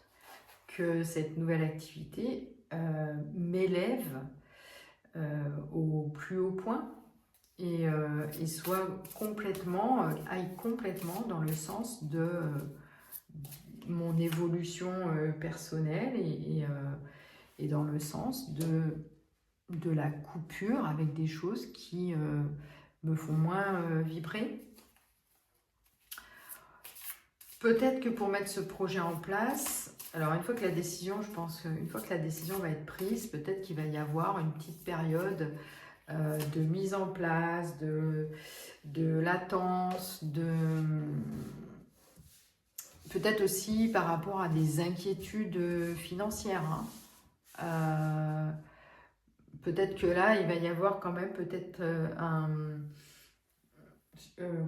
que cette nouvelle activité m'élève au plus haut point et aille complètement dans le sens de mon évolution personnelle et dans le sens de la coupure avec des choses qui me font moins vibrer. Peut-être que pour mettre ce projet en place, alors une fois que la décision, je pense qu'une fois que la décision va être prise, peut-être qu'il va y avoir une petite période de mise en place, de latence, peut-être aussi par rapport à des inquiétudes financières, hein. Peut-être que là, il va y avoir quand même peut-être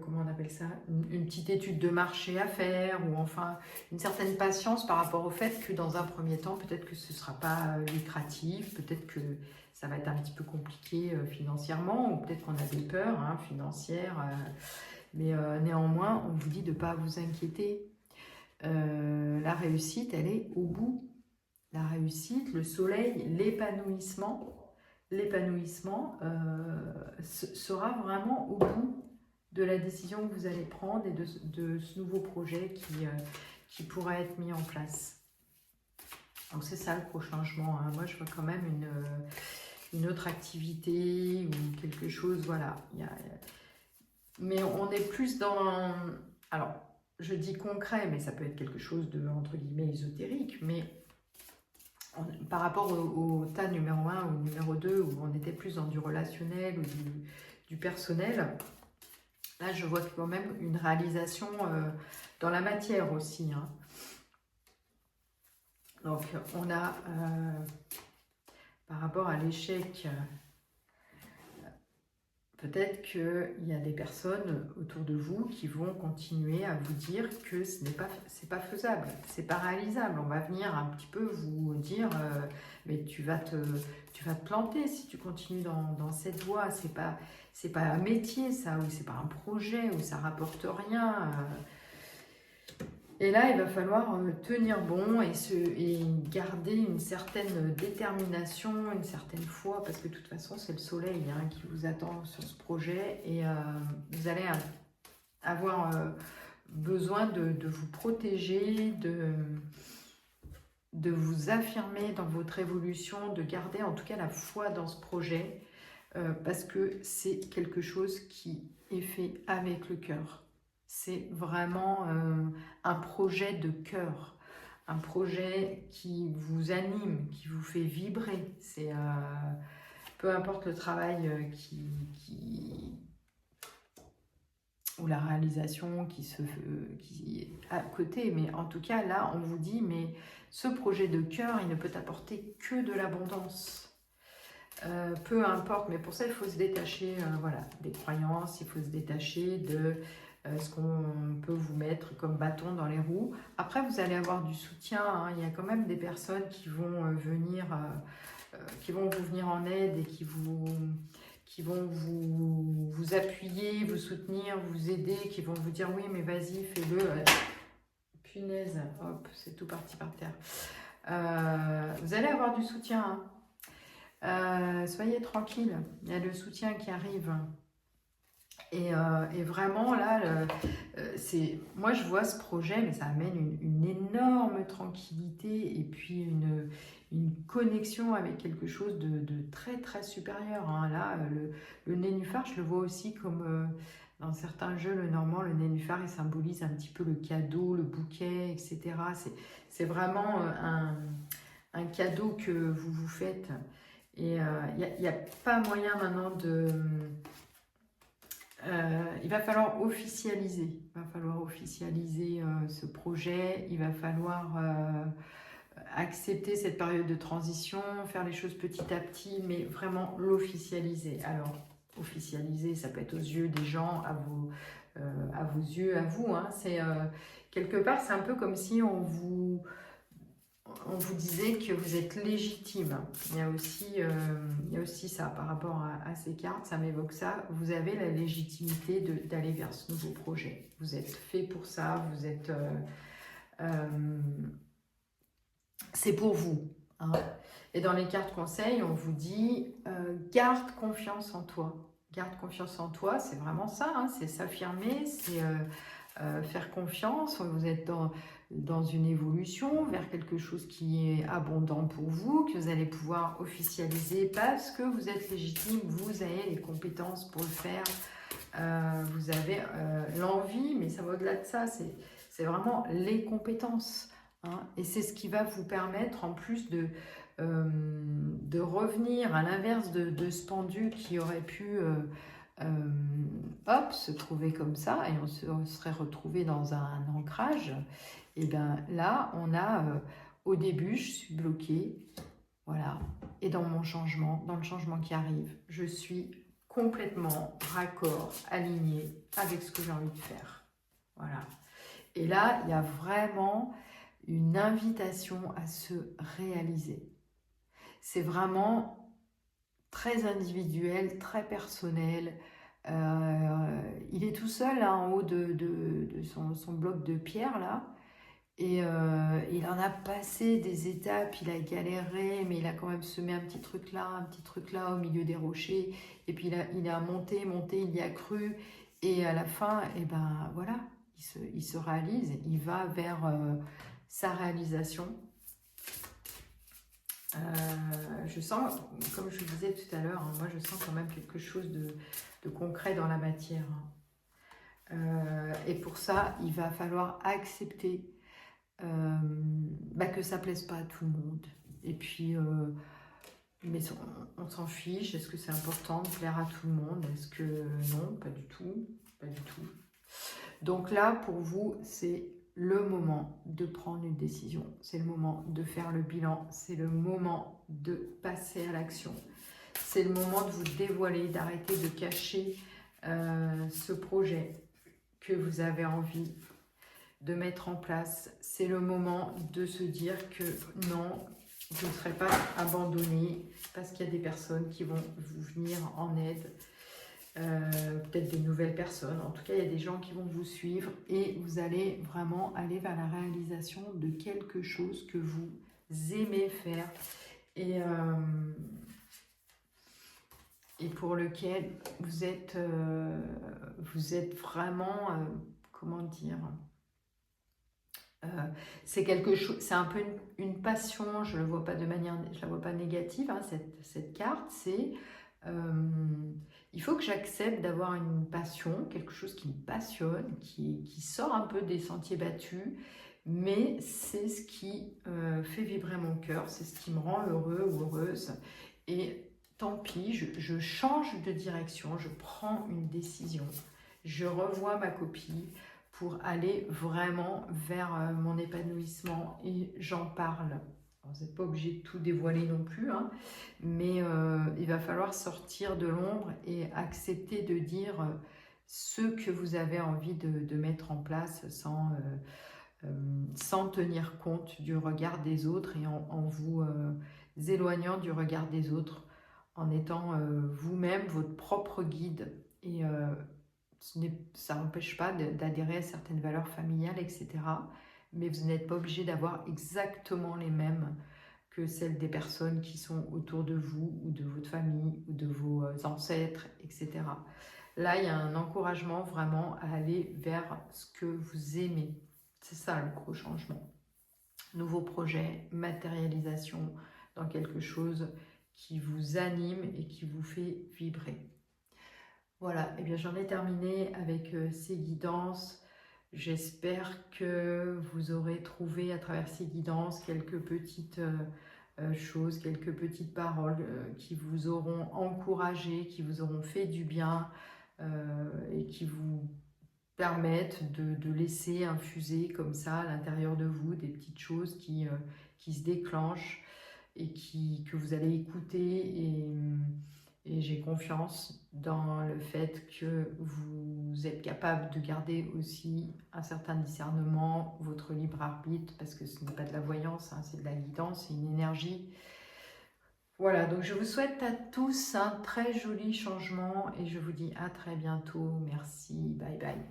comment on appelle ça, une petite étude de marché à faire, ou enfin une certaine patience par rapport au fait que dans un premier temps, peut-être que ce ne sera pas lucratif, peut-être que ça va être un petit peu compliqué financièrement, ou peut-être qu'on a des peurs financières, mais néanmoins, on vous dit de ne pas vous inquiéter. La réussite, elle est au bout. La réussite, le soleil, l'épanouissement sera vraiment au bout de la décision que vous allez prendre et de ce nouveau projet qui pourra être mis en place. Donc c'est ça le gros changement, hein. Moi je vois quand même une autre activité ou quelque chose, voilà. Mais on est plus dans... Alors, je dis concret, mais ça peut être quelque chose de, entre guillemets, ésotérique, mais par rapport au tas numéro 1 ou numéro 2, où on était plus dans du relationnel ou du personnel, là, je vois quand même une réalisation dans la matière aussi, hein. Donc, on a, par rapport à l'échec, peut-être qu'il y a des personnes autour de vous qui vont continuer à vous dire que c'est pas faisable, c'est pas réalisable. On va venir un petit peu vous dire, mais tu vas te planter si tu continues dans cette voie. C'est pas un métier ça, ou c'est pas un projet, ou ça rapporte rien. Et là, il va falloir tenir bon et garder une certaine détermination, une certaine foi, parce que de toute façon, c'est le soleil qui vous attend sur ce projet, et vous allez avoir besoin de vous protéger, de vous affirmer dans votre évolution, de garder en tout cas la foi dans ce projet, parce que c'est quelque chose qui est fait avec le cœur. C'est vraiment un projet de cœur, un projet qui vous anime, qui vous fait vibrer. C'est peu importe le travail ou la réalisation qui est à côté, mais en tout cas là on vous dit, mais ce projet de cœur, il ne peut apporter que de l'abondance. Peu importe, mais pour ça il faut se détacher voilà, des croyances, il faut se détacher de ce qu'on peut vous mettre comme bâton dans les roues. Après, vous allez avoir du soutien, hein. Il y a quand même des personnes qui vont qui vont vous venir en aide et qui vont vous appuyer, vous soutenir, vous aider, qui vont vous dire oui mais vas-y fais-le. Punaise, hop, c'est tout parti par terre. Vous allez avoir du soutien, hein. Soyez tranquille, il y a le soutien qui arrive. Et vraiment là, moi je vois ce projet, mais ça amène une énorme tranquillité et puis une connexion avec quelque chose de très très supérieur, hein. Là, le nénuphar, je le vois aussi comme dans certains jeux, le normand, le nénuphar, il symbolise un petit peu le cadeau, le bouquet, etc. C'est vraiment un cadeau que vous vous faites. Et il n'y a pas moyen maintenant de... il va falloir officialiser. Il va falloir officialiser ce projet. Il va falloir accepter cette période de transition, faire les choses petit à petit, mais vraiment l'officialiser. Alors, officialiser, ça peut être aux yeux des gens, à vos yeux, à vous, hein. C'est quelque part, c'est un peu comme si on vous disait que vous êtes légitime. Il y a aussi ça par rapport à ces cartes, ça m'évoque ça. Vous avez la légitimité d'aller vers ce nouveau projet. Vous êtes fait pour ça, vous êtes... c'est pour vous, hein. Et dans les cartes conseils, on vous dit garde confiance en toi. Garde confiance en toi, c'est vraiment ça, hein, c'est s'affirmer, c'est faire confiance. Vous êtes dans une évolution vers quelque chose qui est abondant pour vous, que vous allez pouvoir officialiser parce que vous êtes légitime, vous avez les compétences pour le faire, vous avez l'envie, mais ça va au-delà de ça, c'est vraiment les compétences, hein. Et c'est ce qui va vous permettre en plus de revenir à l'inverse de ce pendule qui aurait pu hop, se trouver comme ça et on serait retrouvé dans un ancrage. Et bien là, on a au début, je suis bloquée, voilà. Et dans mon changement, dans le changement qui arrive, je suis complètement raccord, alignée avec ce que j'ai envie de faire. Voilà. Et là, il y a vraiment une invitation à se réaliser. C'est vraiment très individuel, très personnel. Il est tout seul là, en haut de son bloc de pierre là. Et il en a passé des étapes, il a galéré, mais il a quand même semé un petit truc là au milieu des rochers. Et puis il a monté, il y a cru. Et à la fin, et ben voilà, il se réalise, il va vers sa réalisation. Je sens, comme je vous disais tout à l'heure, hein, moi je sens quand même quelque chose de concret dans la matière, hein. Et pour ça, il va falloir accepter que ça plaise pas à tout le monde. Et puis, mais on s'en fiche. Est-ce que c'est important de plaire à tout le monde? Est-ce que non? Pas du tout. Pas du tout. Donc là, pour vous, c'est le moment de prendre une décision. C'est le moment de faire le bilan. C'est le moment de passer à l'action. C'est le moment de vous dévoiler, d'arrêter de cacher ce projet que vous avez envie de mettre en place. C'est le moment de se dire que non, vous ne serez pas abandonné parce qu'il y a des personnes qui vont vous venir en aide. Peut-être des nouvelles personnes, en tout cas il y a des gens qui vont vous suivre et vous allez vraiment aller vers la réalisation de quelque chose que vous aimez faire et pour lequel vous êtes vraiment, comment dire, c'est quelque chose, c'est un peu une passion, je ne la vois pas de manière, je la vois pas négative, hein, cette carte, c'est il faut que j'accepte d'avoir une passion, quelque chose qui me passionne, qui sort un peu des sentiers battus, mais c'est ce qui fait vibrer mon cœur, c'est ce qui me rend heureux ou heureuse. Et tant pis, je change de direction, je prends une décision, je revois ma copie pour aller vraiment vers mon épanouissement et j'en parle. Vous n'êtes pas obligé de tout dévoiler non plus, hein, mais il va falloir sortir de l'ombre et accepter de dire ce que vous avez envie de mettre en place sans tenir compte du regard des autres et en vous éloignant du regard des autres, en étant vous-même votre propre guide. Et ça n'empêche pas d'adhérer à certaines valeurs familiales, etc. Mais vous n'êtes pas obligé d'avoir exactement les mêmes que celles des personnes qui sont autour de vous, ou de votre famille, ou de vos ancêtres, etc. Là, il y a un encouragement vraiment à aller vers ce que vous aimez. C'est ça le gros changement. Nouveau projet, matérialisation dans quelque chose qui vous anime et qui vous fait vibrer. Voilà, et bien j'en ai terminé avec ces guidances. J'espère que vous aurez trouvé à travers ces guidances quelques petites choses, quelques petites paroles qui vous auront encouragé, qui vous auront fait du bien et qui vous permettent de laisser infuser comme ça à l'intérieur de vous des petites choses qui se déclenchent et que vous allez écouter, et j'ai confiance dans le fait que vous êtes capable de garder aussi un certain discernement, votre libre arbitre, parce que ce n'est pas de la voyance, hein, c'est de la guidance, c'est une énergie. Voilà, donc je vous souhaite à tous un très joli changement et je vous dis à très bientôt. Merci, bye bye.